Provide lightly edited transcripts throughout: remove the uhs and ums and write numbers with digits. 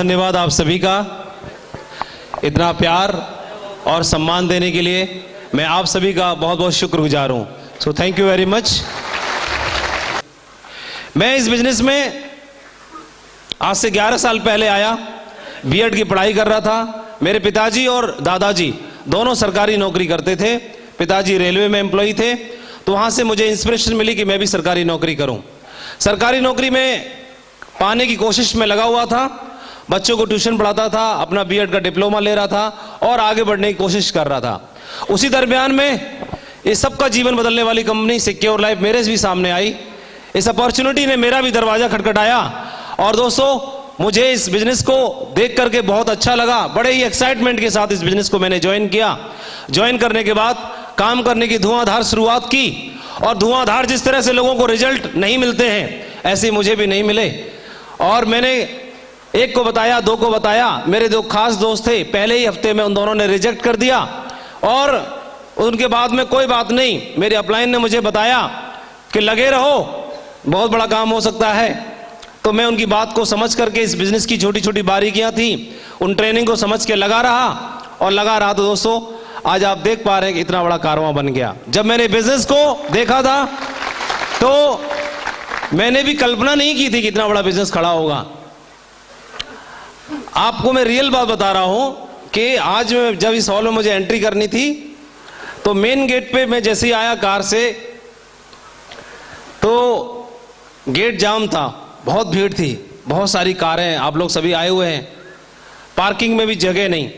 धन्यवाद आप सभी का इतना प्यार और सम्मान देने के लिए। मैं आप सभी का बहुत बहुत शुक्रगुजार हूं। So thank you very much. मैं इस बिजनेस में आज से 11 साल पहले आया। बीएड की पढ़ाई कर रहा था। मेरे पिताजी और दादाजी दोनों सरकारी नौकरी करते थे। पिताजी रेलवे में एम्प्लॉय थे, तो वहां से मुझे इंस्पिरेशन मिली कि मैं भी सरकारी नौकरी करूं। सरकारी नौकरी में पाने की कोशिश में लगा हुआ था। बच्चों को ट्यूशन पढ़ाता था, अपना बीएड का डिप्लोमा ले रहा था और आगे बढ़ने की कोशिश कर रहा था। उसी दरमियान में इस सबका जीवन बदलने वाली कंपनी सिक्योर लाइफ मेरे भी सामने आई। इस अपॉर्चुनिटी ने मेरा भी दरवाजा खटखटाया और दोस्तों मुझे इस बिजनेस को देख करके बहुत अच्छा लगा। बड़े ही एक्साइटमेंट के साथ इस बिजनेस को मैंने ज्वाइन किया। ज्वाइन करने के बाद काम करने की धुआंधार शुरुआत की और धुआंधार जिस तरह से लोगों को रिजल्ट नहीं मिलते हैं, ऐसे मुझे भी नहीं मिले। और मैंने एक को बताया, दो को बताया। मेरे दो खास दोस्त थे, पहले ही हफ्ते में उन दोनों ने रिजेक्ट कर दिया और उनके बाद में कोई बात नहीं, मेरे अपलाइन ने मुझे बताया कि लगे रहो, बहुत बड़ा काम हो सकता है। तो मैं उनकी बात को समझ करके इस बिजनेस की छोटी छोटी बारीकियां थी, उन ट्रेनिंग को समझ के लगा रहा और लगा रहा। तो दोस्तों आज आप देख पा रहे हैं कि इतना बड़ा कारवां बन गया। जब मैंने बिजनेस को देखा था तो मैंने भी कल्पना नहीं की थी कि इतना बड़ा बिजनेस खड़ा होगा। आपको मैं रियल बात बता रहा हूं कि आज जब इस हॉल में मुझे एंट्री करनी थी तो मेन गेट पे मैं जैसे ही आया कार से तो गेट जाम था, बहुत भीड़ थी, बहुत सारी कारें, आप लोग सभी आए हुए हैं, पार्किंग में भी जगह नहीं।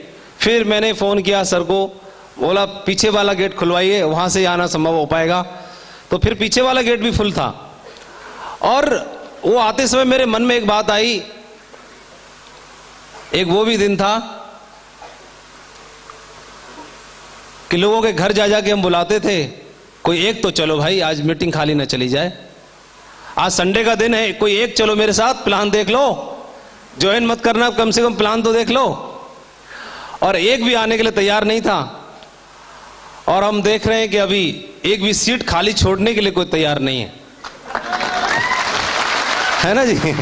फिर मैंने फोन किया सर को, बोला पीछे वाला गेट खुलवाइए, वहां से आना संभव हो पाएगा। तो फिर पीछे वाला गेट भी फुल था। और वो आते समय मेरे मन में एक बात आई, एक वो भी दिन था कि लोगों के घर जा जाके हम बुलाते थे, कोई एक तो चलो भाई, आज मीटिंग खाली ना चली जाए, आज संडे का दिन है, कोई एक चलो मेरे साथ, प्लान देख लो, ज्वाइन मत करना, कम से कम प्लान तो देख लो। और एक भी आने के लिए तैयार नहीं था। और हम देख रहे हैं कि अभी एक भी सीट खाली छोड़ने के लिए कोई तैयार नहीं है, है ना जी।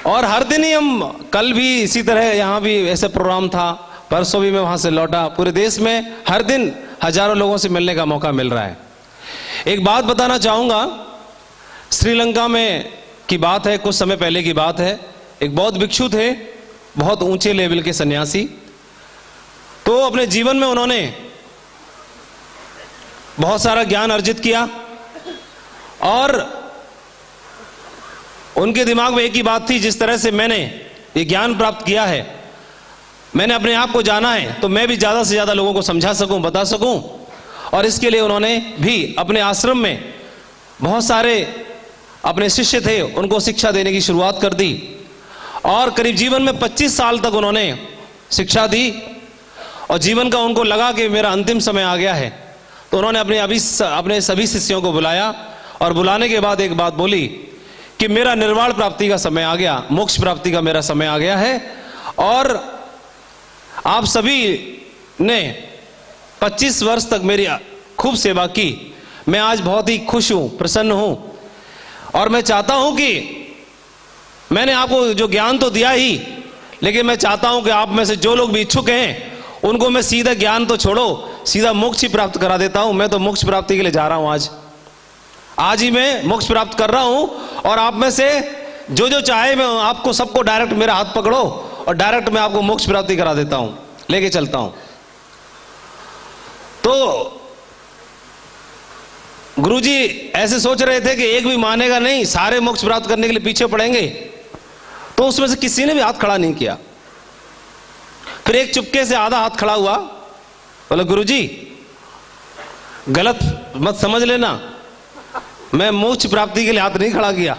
और हर दिन ही हम, कल भी इसी तरह यहां भी ऐसे प्रोग्राम था, परसों भी मैं वहां से लौटा। पूरे देश में हर दिन हजारों लोगों से मिलने का मौका मिल रहा है। एक बात बताना चाहूंगा, श्रीलंका में की बात है, कुछ समय पहले की बात है। एक बौद्ध भिक्षु थे, बहुत ऊंचे लेवल के सन्यासी। तो अपने जीवन में उन्होंने बहुत सारा ज्ञान अर्जित किया और उनके दिमाग में एक ही बात थी, जिस तरह से मैंने ये ज्ञान प्राप्त किया है, मैंने अपने आप को जाना है, तो मैं भी ज्यादा से ज्यादा लोगों को समझा सकूं, बता सकूं। और इसके लिए उन्होंने भी अपने आश्रम में बहुत सारे अपने शिष्य थे, उनको शिक्षा देने की शुरुआत कर दी। और करीब जीवन में 25 साल तक उन्होंने शिक्षा दी। और जीवन का उनको लगा कि मेरा अंतिम समय आ गया है, तो उन्होंने अपने सभी शिष्यों को बुलाया और बुलाने के बाद एक बात बोली कि मेरा निर्वाण प्राप्ति का समय आ गया, मोक्ष प्राप्ति का मेरा समय आ गया है। और आप सभी ने 25 वर्ष तक मेरी खूब सेवा की। मैं आज बहुत ही खुश हूं, प्रसन्न हूं। और मैं चाहता हूं कि मैंने आपको जो ज्ञान तो दिया ही, लेकिन मैं चाहता हूं कि आप में से जो लोग भी इच्छुक हैं उनको मैं सीधा ज्ञान तो छोड़ो, सीधा मोक्ष ही प्राप्त करा देता हूं। मैं तो मोक्ष प्राप्ति के लिए जा रहा हूं। आज ही मैं मोक्ष प्राप्त कर रहा हूं। और आप में से जो जो चाहे, मैं आपको सबको डायरेक्ट मेरा हाथ पकड़ो और डायरेक्ट मैं आपको मोक्ष प्राप्ति करा देता हूं, लेके चलता हूं। तो गुरुजी ऐसे सोच रहे थे कि एक भी मानेगा नहीं, सारे मोक्ष प्राप्त करने के लिए पीछे पड़ेंगे। तो उसमें से किसी ने भी हाथ खड़ा नहीं किया। फिर एक चुपके से आधा हाथ खड़ा हुआ, बोला गुरुजी गलत मत समझ लेना, मैं मोक्ष प्राप्ति के लिए हाथ नहीं खड़ा किया,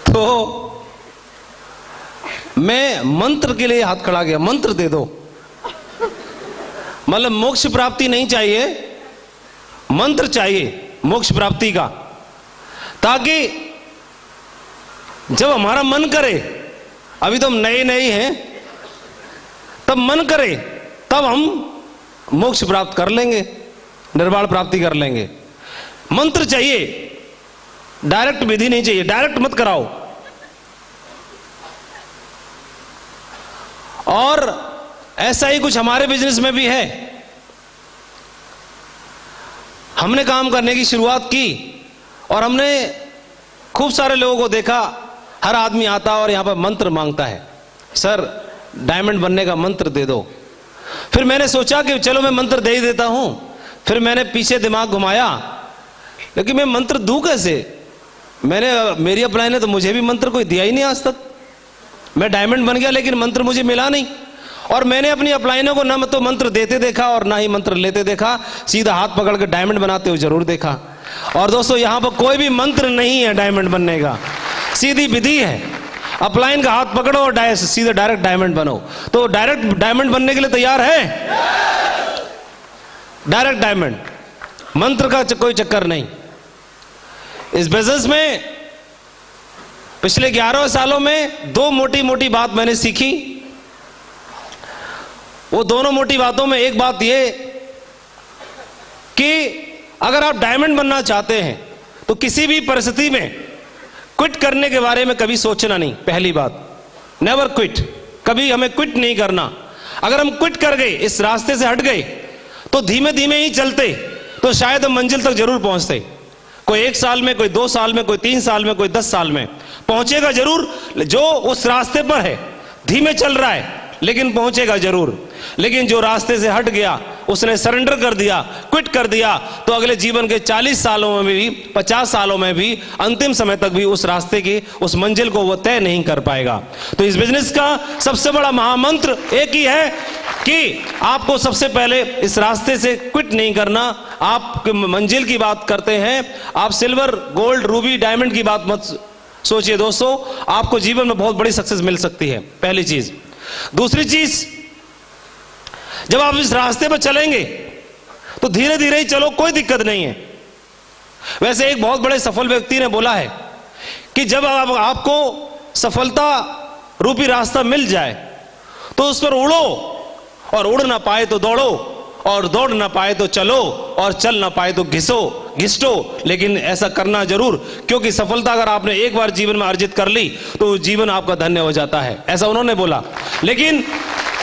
तो मैं मंत्र के लिए हाथ खड़ा किया, मंत्र दे दो। मतलब मोक्ष प्राप्ति नहीं चाहिए, मंत्र चाहिए मोक्ष प्राप्ति का, ताकि जब हमारा मन करे, अभी तो हम नए नए हैं, तब मन करे तब हम मोक्ष प्राप्त कर लेंगे, निर्वाण प्राप्ति कर लेंगे। मंत्र चाहिए, डायरेक्ट विधि नहीं चाहिए, डायरेक्ट मत कराओ। और ऐसा ही कुछ हमारे बिजनेस में भी है। हमने काम करने की शुरुआत की और हमने खूब सारे लोगों को देखा, हर आदमी आता और यहां पर मंत्र मांगता है, सर डायमंड बनने का मंत्र दे दो। फिर मैंने सोचा कि चलो मैं मंत्र दे ही देता हूं। फिर मैंने पीछे दिमाग घुमाया, लेकिन मैं मंत्र दूं कैसे? मेरी अपलाइन ने तो मुझे भी मंत्र कोई दिया ही नहीं आज तक। मैं डायमंड बन गया लेकिन मंत्र मुझे मिला नहीं। और मैंने अपनी अपलाइनों को न तो मंत्र देते देखा और ना ही मंत्र लेते देखा, सीधा हाथ पकड़ के डायमंड बनाते हुए जरूर देखा। और दोस्तों यहां पर कोई भी मंत्र नहीं है डायमंड बनने का, सीधी विधि है। अपलाइन का हाथ पकड़ो और सीधे डायरेक्ट डायमंड बनो। तो डायरेक्ट डायमंड बनने के लिए तैयार है? डायरेक्ट डायमंड, मंत्र का कोई चक्कर नहीं। इस बिजनेस में पिछले 11 सालों में 2 मोटी मोटी बात मैंने सीखी। वो दोनों मोटी बातों में एक बात ये कि अगर आप डायमंड बनना चाहते हैं तो किसी भी परिस्थिति में क्विट करने के बारे में कभी सोचना नहीं। पहली बात, नेवर क्विट, कभी हमें क्विट नहीं करना। अगर हम क्विट कर गए, इस रास्ते से हट गए, तो धीमे धीमे ही चलते तो शायद हम मंजिल तक जरूर पहुंचते। कोई 1 साल में, कोई 2 साल में, कोई 3 साल में, कोई 10 साल में पहुंचेगा जरूर। जो उस रास्ते पर है, धीमे चल रहा है लेकिन पहुंचेगा जरूर। लेकिन जो रास्ते से हट गया, उसने सरेंडर कर दिया, क्विट कर दिया, तो अगले जीवन के 40 सालों में भी, 50 सालों में भी, अंतिम समय तक भी उस रास्ते की, उस मंजिल को वो तय नहीं कर पाएगा। तो इस बिजनेस का सबसे बड़ा महामंत्र एक ही है कि आपको सबसे पहले इस रास्ते से क्विट नहीं करना। आप मंजिल की बात करते हैं, आप सिल्वर, गोल्ड, रूबी, डायमंड की बात मत सोचिए दोस्तों। आपको जीवन में बहुत बड़ी सक्सेस मिल सकती है, पहली चीज। दूसरी चीज, जब आप इस रास्ते पर चलेंगे तो धीरे धीरे ही चलो, कोई दिक्कत नहीं है। वैसे एक बहुत बड़े सफल व्यक्ति ने बोला है कि जब आपको सफलता रूपी रास्ता मिल जाए तो उस पर उड़ो, और उड़ ना पाए तो दौड़ो, और दौड़ ना पाए तो चलो, और चल ना पाए तो घिसटो, लेकिन ऐसा करना जरूर, क्योंकि सफलता अगर आपने एक बार जीवन में अर्जित कर ली तो जीवन आपका धन्य हो जाता है। ऐसा उन्होंने बोला। लेकिन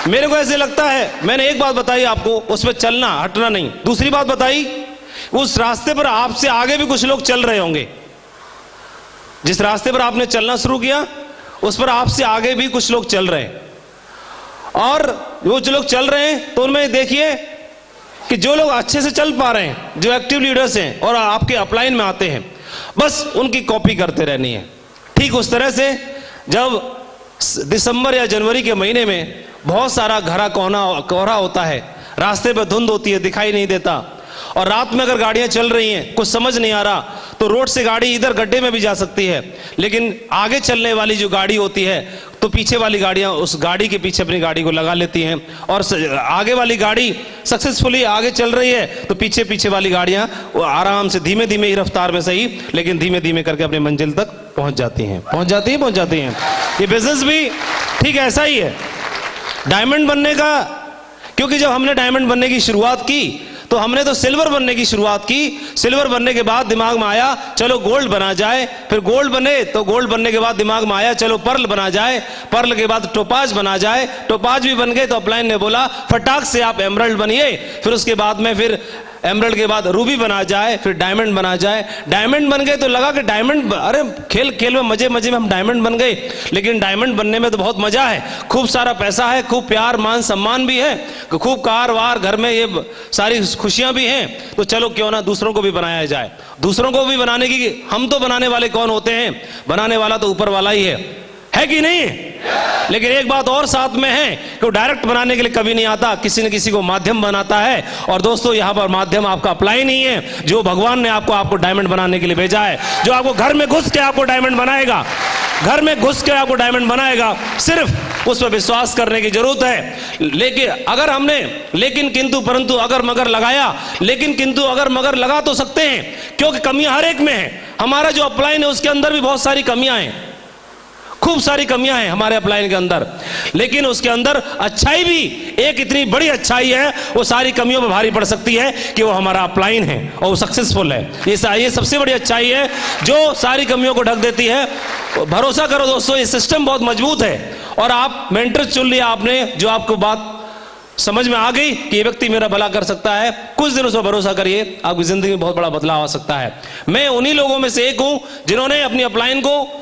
मेरे को ऐसे लगता है, मैंने एक बात बताई आपको, उस पर चलना, हटना नहीं। दूसरी बात बताई, उस रास्ते पर आपसे आगे भी कुछ लोग चल रहे होंगे। जिस रास्ते पर आपने चलना शुरू किया, उस पर आपसे आगे भी कुछ लोग चल रहे हैं। और वो जो लोग चल रहे हैं, तो उनमें देखिए कि जो लोग अच्छे से चल पा रहे हैं, जो एक्टिव लीडर्स हैं और आपके अपलाइन में आते हैं, बस उनकी कॉपी करते रहनी है। ठीक उस तरह से जब दिसंबर या जनवरी के महीने में बहुत सारा घना कोहरा होता है, रास्ते पर धुंध होती है, दिखाई नहीं देता, और रात में अगर गाड़ियां चल रही हैं, कुछ समझ नहीं आ रहा, तो रोड से गाड़ी इधर गड्ढे में भी जा सकती है, लेकिन आगे चलने वाली जो गाड़ी होती है तो पीछे वाली गाड़ियां उस गाड़ी के पीछे अपनी गाड़ी को लगा लेती हैं, और आगे वाली गाड़ी सक्सेसफुली आगे चल रही है तो पीछे पीछे वाली गाड़ियां वो आराम से धीमे धीमे ही रफ्तार में सही, लेकिन धीमे धीमे करके अपनी मंजिल तक पहुंच जाती हैं। ये बिजनेस भी ठीक ऐसा ही है डायमंड बनने का। क्योंकि जब हमने डायमंड बनने की शुरुआत की तो हमने तो सिल्वर बनने की शुरुआत की। सिल्वर बनने के बाद दिमाग में आया चलो गोल्ड बना जाए, फिर गोल्ड बने तो गोल्ड बनने के बाद दिमाग में आया चलो पर्ल बना जाए, पर्ल के बाद टोपाज बना जाए, टोपाज भी बन गए तो अपलाइन ने बोला फटाक से आप एमरल्ड बनिए, फिर उसके बाद में फिर एमरल्ड के बाद रूबी बना जाए, फिर डायमंड बना जाए। डायमंड बन गए तो लगा कि डायमंड, अरे खेल खेल में मजे मजे में हम डायमंड बन गए, लेकिन डायमंड बनने में तो बहुत मजा है, खूब सारा पैसा है, खूब प्यार मान सम्मान भी है, खूब कार वार घर में, ये सारी खुशियां भी हैं, तो चलो क्यों ना दूसरों को भी बनाया जाए। दूसरों को भी बनाने की, हम तो बनाने वाले कौन होते हैं, बनाने वाला तो ऊपर वाला ही है कि नहीं? लेकिन एक बात और साथ में है कि वो डायरेक्ट बनाने के लिए कभी नहीं आता, किसी न किसी को माध्यम बनाता है। और दोस्तों यहां पर माध्यम आपका अप्लाई नहीं है, जो भगवान ने आपको डायमंड बनाने के लिए भेजा है, जो आपको घर में घुस के आपको डायमंड बनाएगा, घर में घुस के आपको डायमंड बनाएगा, सिर्फ उस पर विश्वास करने की जरूरत है। लेकिन अगर हमने लेकिन किंतु परंतु अगर मगर लगाया, लेकिन किंतु अगर मगर लगा तो सकते हैं, क्योंकि कमियां हर एक में है। हमारा जो अपलाइन है उसके अंदर भी बहुत सारी कमियां हैं। खूब सारी कमियां हैं हमारे अपलाइन के अंदर, लेकिन उसके अंदर अच्छाई भी एक इतनी बड़ी अच्छाई है, वो सारी कमियों में भारी पड़ सकती है कि वो हमारा अपलाइन है और वो सक्सेसफुल है। ये सबसे बड़ी अच्छाई है जो सारी कमियों को ढक देती है। भरोसा करो दोस्तों, ये सिस्टम बहुत मजबूत है और आप मेंटर चुन लिया आपने जो आपको बात समझ में आ गई कि ये व्यक्ति मेरा भला कर सकता है, कुछ दिन उस पर भरोसा करिए, आपकी जिंदगी में बहुत बड़ा बदलाव आ सकता है। मैं उन्हीं लोगों में से एक हूं जिन्होंने अपनी अपलाइन को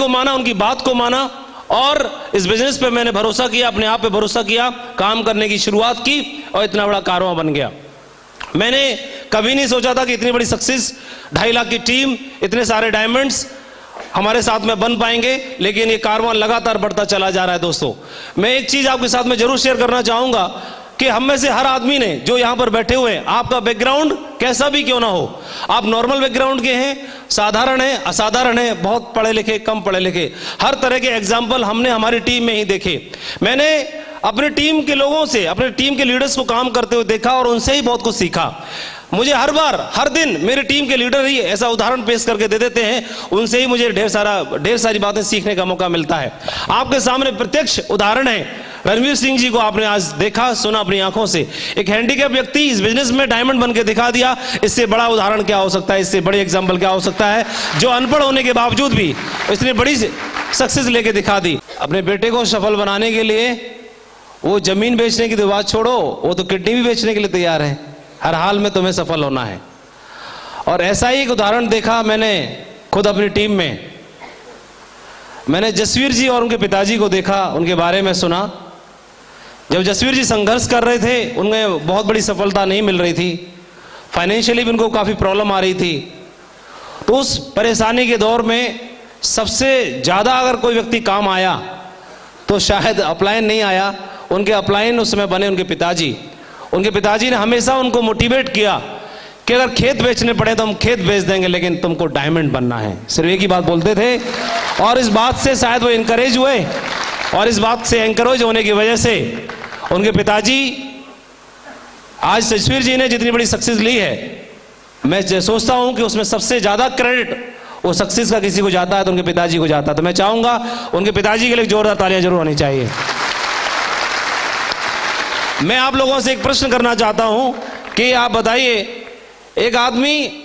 माना, उनकी बात को माना और इस बिजनेस पे मैंने भरोसा किया, अपने आप पे भरोसा किया, काम करने की शुरुआत की और इतना बड़ा कारवां बन गया। मैंने कभी नहीं सोचा था कि इतनी बड़ी सक्सेस, 2.5 लाख की टीम, इतने सारे डायमंड्स हमारे साथ में बन पाएंगे, लेकिन ये कारवां लगातार बढ़ता चला जा रहा है। दोस्तों, मैं एक चीज आपके साथ में जरूर शेयर करना चाहूंगा कि हम में से हर आदमी ने जो यहां पर बैठे हुए हैं, आपका बैकग्राउंड कैसा भी क्यों ना हो, आप नॉर्मल बैकग्राउंड के हैं, साधारण है, असाधारण है, बहुत पढ़े लिखे, कम पढ़े लिखे, हर तरह के एग्जाम्पल हमने हमारी टीम में ही देखे। मैंने अपने टीम के लोगों से, अपने टीम के लीडर्स को काम करते हुए देखा और उनसे ही बहुत कुछ सीखा। मुझे हर दिन मेरे टीम के लीडर ही ऐसा उदाहरण पेश करके दे देते हैं, उनसे ही मुझे ढेर सारी बातें सीखने का मौका मिलता है। आपके सामने प्रत्यक्ष उदाहरण है, रणवीर सिंह जी को आपने आज देखा सुना अपनी आंखों से, एक हैंडीकैप व्यक्ति इस बिजनेस में डायमंड बन के दिखा दिया। इससे बड़ा उदाहरण क्या हो सकता है, इससे बड़ी एग्जाम्पल क्या हो सकता है, जो अनपढ़ होने के बावजूद भी इसने बड़ी सक्सेस लेके दिखा दी। अपने बेटे को सफल बनाने के लिए वो जमीन बेचने की तो बात छोड़ो, वो तो किडनी भी बेचने के लिए तैयार है। हर हाल में तुम्हें सफल होना है। और ऐसा ही एक उदाहरण देखा मैंने खुद अपनी टीम में। मैंने जसवीर जी और उनके पिताजी को देखा, उनके बारे में सुना। जब जसवीर जी संघर्ष कर रहे थे, उन्हें बहुत बड़ी सफलता नहीं मिल रही थी, फाइनेंशियली भी उनको काफ़ी प्रॉब्लम आ रही थी। तो उस परेशानी के दौर में सबसे ज़्यादा अगर कोई व्यक्ति काम आया तो शायद अपलाइन नहीं आया, उनके अपलाइन उस समय बने उनके पिताजी। उनके पिताजी ने हमेशा उनको मोटिवेट किया कि अगर खेत बेचने पड़े तो हम खेत बेच देंगे, लेकिन तुमको डायमंड बनना है। सिर्फ एक ही बात बोलते थे और इस बात से शायद वो इनकरेज हुए और इस बात से एनकरेज होने की वजह से उनके पिताजी, आज जसवीर जी ने जितनी बड़ी सक्सेस ली है, मैं सोचता हूं कि उसमें सबसे ज्यादा क्रेडिट वो सक्सेस का किसी को जाता है तो उनके पिताजी को जाता है। तो मैं चाहूंगा उनके पिताजी के लिए जोरदार तालियां जरूर होनी चाहिए। मैं आप लोगों से एक प्रश्न करना चाहता हूं कि आप बताइए, एक आदमी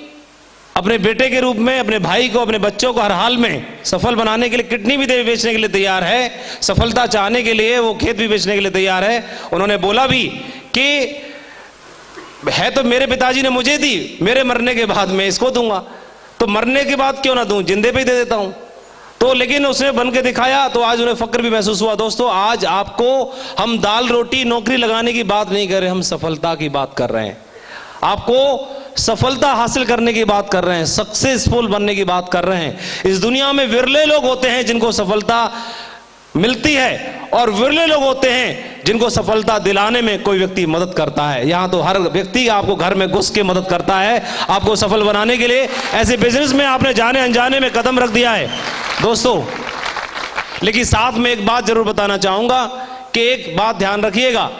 अपने बेटे के रूप में अपने भाई को, अपने बच्चों को हर हाल में सफल बनाने के लिए किडनी भी बेचने के लिए तैयार है, सफलता चाहने के लिए वो खेत भी बेचने के लिए तैयार है। उन्होंने बोला भी कि है तो मेरे पिताजी ने मुझे दी, मेरे मरने के बाद मैं इसको दूंगा, तो मरने के बाद क्यों ना दूं, जिंदे पे ही दे देता हूं। तो लेकिन उसने बन के दिखाया, तो आज उन्हें फक्र भी महसूस हुआ। दोस्तों, आज आपको हम दाल रोटी नौकरी लगाने की बात नहीं कर रहे, हम सफलता की बात कर रहे हैं। आपको सफलता हासिल करने की बात कर रहे हैं, सक्सेसफुल बनने की बात कर रहे हैं। इस दुनिया में विरले लोग होते हैं जिनको सफलता मिलती है और विरले लोग होते हैं जिनको सफलता दिलाने में कोई व्यक्ति मदद करता है। यहां तो हर व्यक्ति आपको घर में घुस के मदद करता है आपको सफल बनाने के लिए। ऐसे बिजनेस में आपने जाने अनजाने में कदम रख दिया है दोस्तों। लेकिन साथ में एक बात जरूर बताना चाहूंगा कि एक बात ध्यान रखिएगा,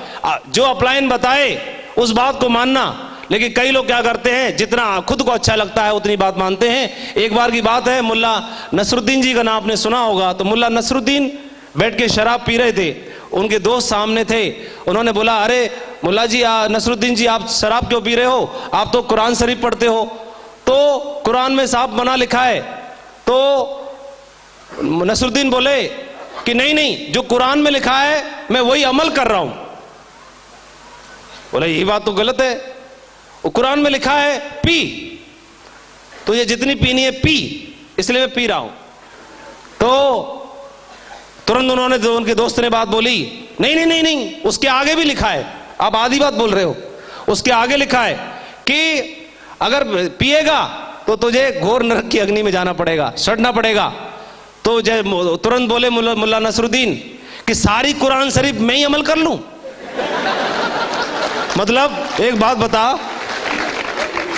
जो अपलाइन बताए उस बात को मानना। लेकिन कई लोग क्या करते हैं, जितना खुद को अच्छा लगता है उतनी बात मानते हैं। एक बार की बात है, मुल्ला नसरुद्दीन जी का नाम आपने सुना होगा। तो मुल्ला नसरुद्दीन बैठ के शराब पी रहे थे, उनके दोस्त सामने थे। उन्होंने बोला, अरे मुल्ला जी, नसरुद्दीन जी, आप शराब क्यों पी रहे हो, आप तो कुरान शरीफ पढ़ते हो, तो कुरान में साफ मना लिखा है। तो नसरुद्दीन बोले कि नहीं नहीं, जो कुरान में लिखा है मैं वही अमल कर रहा हूं। बोले यही बात तो गलत है, वो कुरान में लिखा है पी, तो ये जितनी पीनी है पी, इसलिए मैं पी रहा हूं। तो तुरंत उन्होंने, उनके दोस्त ने बात बोली, नहीं नहीं नहीं नहीं, उसके आगे भी लिखा है, आप आधी बात बोल रहे हो। उसके आगे लिखा है कि अगर पिएगा तो तुझे घोर नरक की अग्नि में जाना पड़ेगा, सड़ना पड़ेगा। तो तुरंत बोले मुल्ला नसरुद्दीन कि सारी कुरान शरीफ मैं ही अमल कर लूं। मतलब एक बात बता,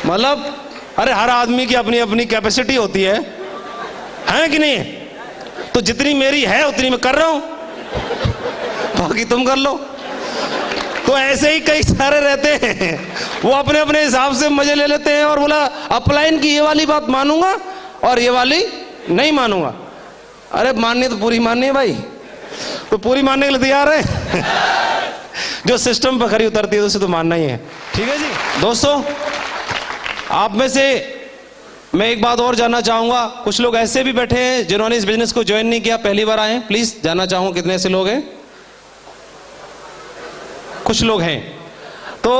मतलब अरे हर आदमी की अपनी अपनी कैपेसिटी होती है कि नहीं? तो जितनी मेरी है उतनी मैं कर रहा हूं, बाकी तुम कर लो। तो ऐसे ही कई सारे रहते हैं, वो अपने अपने हिसाब से मजे ले लेते हैं और बोला अपलाइन की ये वाली बात मानूंगा और ये वाली नहीं मानूंगा। अरे माननी तो पूरी माननी है भाई, तो पूरी मानने के लिए तैयार है। जो सिस्टम पर खरी उतरती है उसे तो मानना ही है। ठीक है जी दोस्तों, आप में से मैं एक बात और जानना चाहूंगा, कुछ लोग ऐसे भी बैठे हैं जिन्होंने इस बिजनेस को ज्वाइन नहीं किया, पहली बार आए हैं। प्लीज जानना चाहूंगा कितने ऐसे लोग हैं? कुछ लोग हैं। तो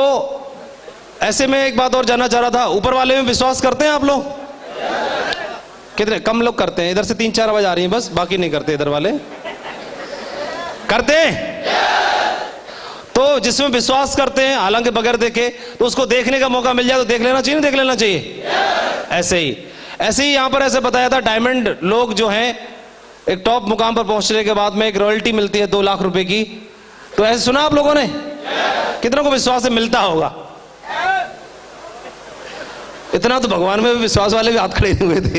ऐसे में एक बात और जानना चाह रहा था, ऊपर वाले में विश्वास करते हैं आप लोग? कितने? कम लोग करते हैं। इधर से 3-4 आवाज आ रही है बस, बाकी नहीं करते। इधर वाले करते हैं। तो जिसमें विश्वास करते हैं हालांकि बगैर देखे, तो उसको देखने का मौका मिल जाए तो देख लेना चाहिए, नहीं देख लेना चाहिए? ऐसे ही यहां पर ऐसे बताया था, डायमंड लोग जो हैं एक टॉप मुकाम पर पहुंचने के बाद में एक रॉयल्टी मिलती है 2 लाख रुपए की। तो ऐसे सुना आप लोगों ने? कितनों को विश्वास है मिलता होगा? इतना तो भगवान में भी विश्वास वाले भी हाथ खड़े हुए थे।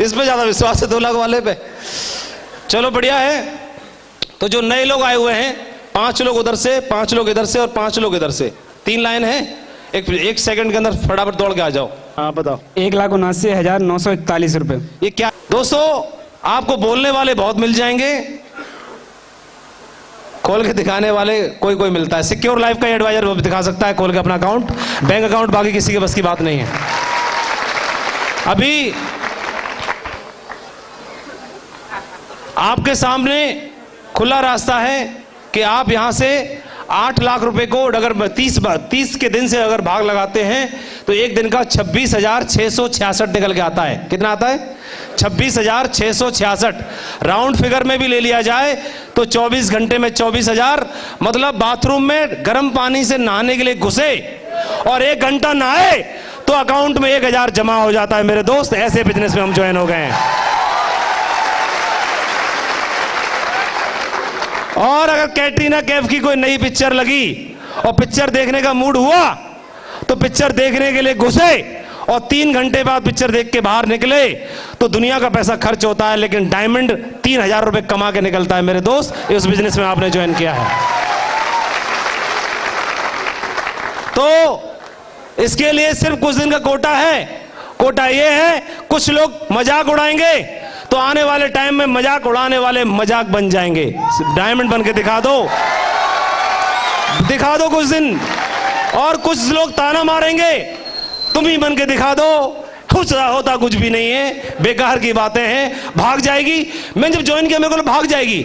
इस पे ज्यादा विश्वास है 2 लाख वाले पे। चलो बढ़िया है। तो जो नए लोग आए हुए हैं, 5 लोग उधर से, 5 लोग इधर से और 5 लोग इधर से, 3 लाइन है। एक सेकंड के अंदर फटाफट दौड़ के आ जाओ। हाँ बताओ। 1,79,941 रुपए। ये क्या दोस्तों, आपको बोलने वाले बहुत मिल जाएंगे, खोल के दिखाने वाले कोई कोई मिलता है। सिक्योर लाइफ का एडवाइजर वो भी दिखा सकता है खोल के अपना अकाउंट, बैंक अकाउंट, बाकी किसी के बस की बात नहीं है। अभी आपके सामने खुला रास्ता है कि आप यहां से 8 लाख रुपए को अगर 30 के दिन से अगर भाग लगाते हैं तो एक दिन का 26,666 निकल के आता है। कितना आता है? 26,666। राउंड फिगर में भी ले लिया जाए तो 24 घंटे में 24,000, मतलब बाथरूम में गर्म पानी से नहाने के लिए घुसे और 1 घंटा नहाए तो अकाउंट में 1,000 जमा हो जाता है। मेरे दोस्त, ऐसे बिजनेस में हम ज्वाइन हो गए हैं। और अगर कैटरीना कैफ की कोई नई पिक्चर लगी और पिक्चर देखने का मूड हुआ तो पिक्चर देखने के लिए घुसे और 3 घंटे बाद पिक्चर देख के बाहर निकले तो दुनिया का पैसा खर्च होता है, लेकिन डायमंड 3,000 रुपए कमा के निकलता है। मेरे दोस्त, इस बिजनेस में आपने ज्वाइन किया है तो इसके लिए सिर्फ कुछ दिन का कोटा है। कोटा ये है, कुछ लोग मजाक उड़ाएंगे तो आने वाले टाइम में मजाक उड़ाने वाले मजाक बन जाएंगे। डायमंड बन के दिखा दो कुछ दिन। और कुछ लोग ताना मारेंगे, तुम ही बन के दिखा दो, कुछ होता कुछ भी नहीं है, बेकार की बातें हैं, भाग जाएगी। मैंने जब ज्वाइन किया मेरे को भाग जाएगी,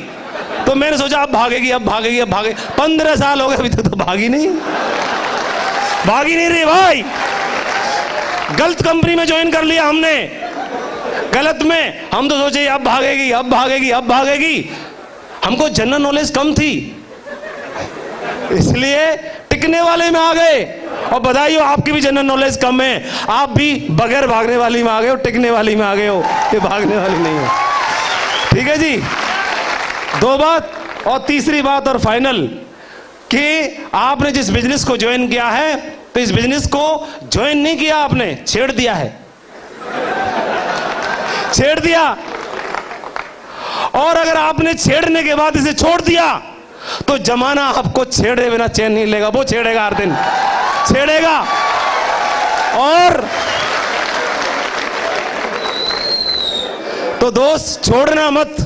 तो मैंने सोचा अब भागेगी, अब भागेगी, अब भागे। 15 साल हो गए अभी तक तो भागी नहीं रही भाई। गलत कंपनी में ज्वाइन कर लिया हमने, गलत में। हम तो सोचे अब भागेगी, अब भागेगी, अब भागेगी। हमको जनरल नॉलेज कम थी, इसलिए टिकने वाले में आ गए। और बधाई हो, आपकी भी जनरल नॉलेज कम है, आप भी बगैर भागने वाली में आ गए हो, टिकने वाली में आ गए हो, ये भागने वाली नहीं हो। ठीक है जी, 2 बात। और तीसरी बात और फाइनल, कि आपने जिस बिजनेस को ज्वाइन किया है तो इस बिजनेस को ज्वाइन नहीं किया आपने, छेड़ दिया है, छेड़ दिया। और अगर आपने छेड़ने के बाद इसे छोड़ दिया तो जमाना आपको छेड़े बिना चैन नहीं लेगा, वो छेड़ेगा, हर दिन छेड़ेगा। और तो दोस्त, छोड़ना मत,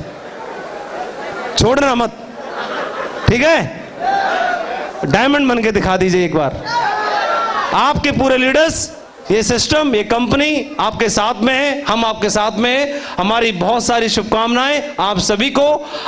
छोड़ना मत, ठीक है? डायमंड बन के दिखा दीजिए एक बार। आपके पूरे लीडर्स, ये सिस्टम, ये कंपनी आपके साथ में है, हम आपके साथ में हैं। हमारी बहुत सारी शुभकामनाएं आप सभी को।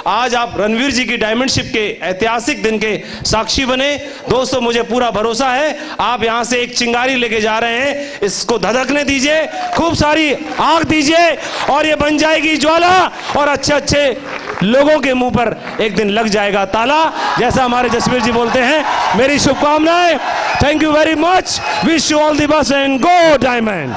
आज आप रणवीर जी की डायमंडशिप के ऐतिहासिक दिन के साक्षी बने। दोस्तों, मुझे पूरा भरोसा है आप यहां से एक चिंगारी लेके जा रहे हैं, इसको धधकने दीजिए, खूब सारी आग दीजिए और ये बन जाएगी ज्वाला और अच्छे अच्छे लोगों के मुंह पर एक दिन लग जाएगा ताला, जैसा हमारे जसवीर जी बोलते हैं। मेरी शुभकामनाएं। Thank you very much. Wish you all the best and go diamond.